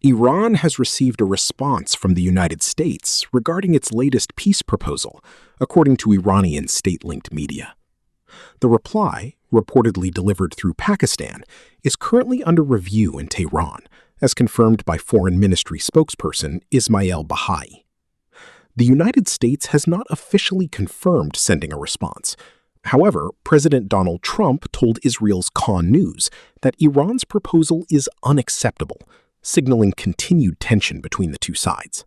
Iran has received a response from the United States regarding its latest peace proposal, according to Iranian state-linked media. The reply, reportedly delivered through Pakistan, is currently under review in Tehran, as confirmed by Foreign Ministry spokesperson Ismail Bahai. The United States has not officially confirmed sending a response. However, President Donald Trump told Israel's Khan News that Iran's proposal is unacceptable, signaling continued tension between the two sides.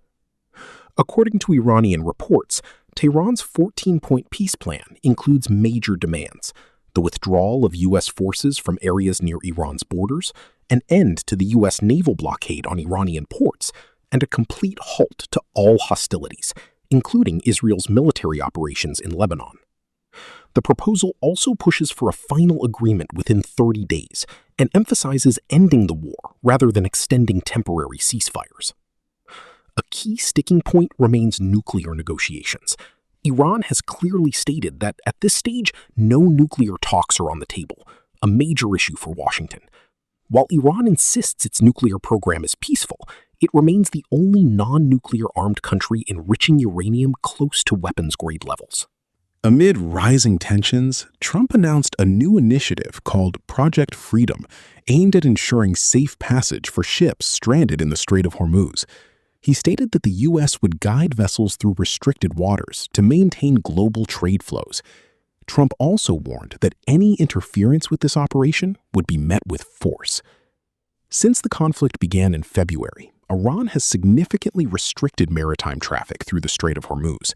According to Iranian reports, Tehran's 14-point peace plan includes major demands: the withdrawal of U.S. forces from areas near Iran's borders, an end to the U.S. naval blockade on Iranian ports, and a complete halt to all hostilities, including Israel's military operations in Lebanon. The proposal also pushes for a final agreement within 30 days and emphasizes ending the war rather than extending temporary ceasefires. A key sticking point remains nuclear negotiations. Iran has clearly stated that at this stage, no nuclear talks are on the table, a major issue for Washington. While Iran insists its nuclear program is peaceful, it remains the only non-nuclear armed country enriching uranium close to weapons-grade levels. Amid rising tensions, Trump announced a new initiative called Project Freedom, aimed at ensuring safe passage for ships stranded in the Strait of Hormuz. He stated that the U.S. would guide vessels through restricted waters to maintain global trade flows. Trump also warned that any interference with this operation would be met with force. Since the conflict began in February, Iran has significantly restricted maritime traffic through the Strait of Hormuz.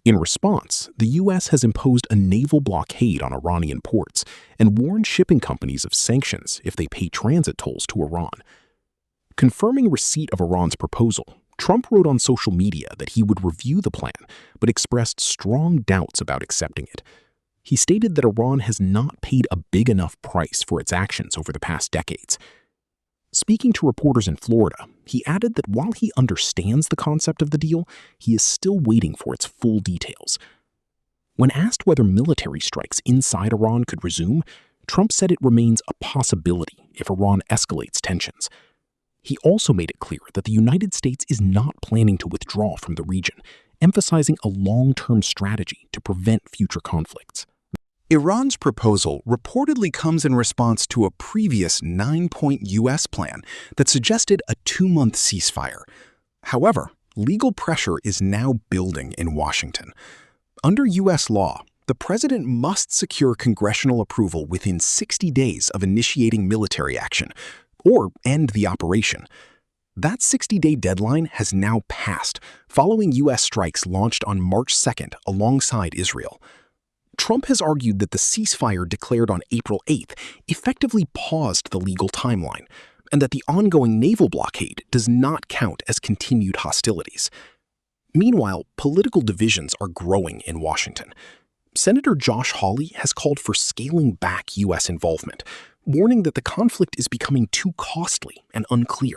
In response, the U.S. has imposed a naval blockade on Iranian ports and warned shipping companies of sanctions if they pay transit tolls to Iran. Confirming receipt of Iran's proposal, Trump wrote on social media that he would review the plan, but expressed strong doubts about accepting it. He stated that Iran has not paid a big enough price for its actions over the past decades. Speaking to reporters in Florida, he added that while he understands the concept of the deal, he is still waiting for its full details. When asked whether military strikes inside Iran could resume, Trump said it remains a possibility if Iran escalates tensions. He also made it clear that the United States is not planning to withdraw from the region, emphasizing a long-term strategy to prevent future conflicts. Iran's proposal reportedly comes in response to a previous 9-point U.S. plan that suggested a 2-month ceasefire. However, legal pressure is now building in Washington. Under U.S. law, the president must secure congressional approval within 60 days of initiating military action, or end the operation. That 60-day deadline has now passed, following U.S. strikes launched on March 2nd alongside Israel. Trump has argued that the ceasefire declared on April 8th effectively paused the legal timeline, and that the ongoing naval blockade does not count as continued hostilities. Meanwhile, political divisions are growing in Washington. Senator Josh Hawley has called for scaling back U.S. involvement, warning that the conflict is becoming too costly and unclear.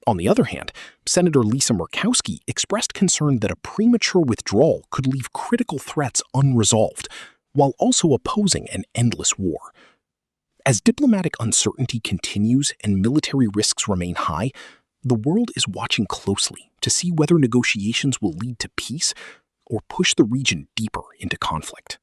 On the other hand, Senator Lisa Murkowski expressed concern that a premature withdrawal could leave critical threats unresolved, while also opposing an endless war. As diplomatic uncertainty continues and military risks remain high, the world is watching closely to see whether negotiations will lead to peace or push the region deeper into conflict.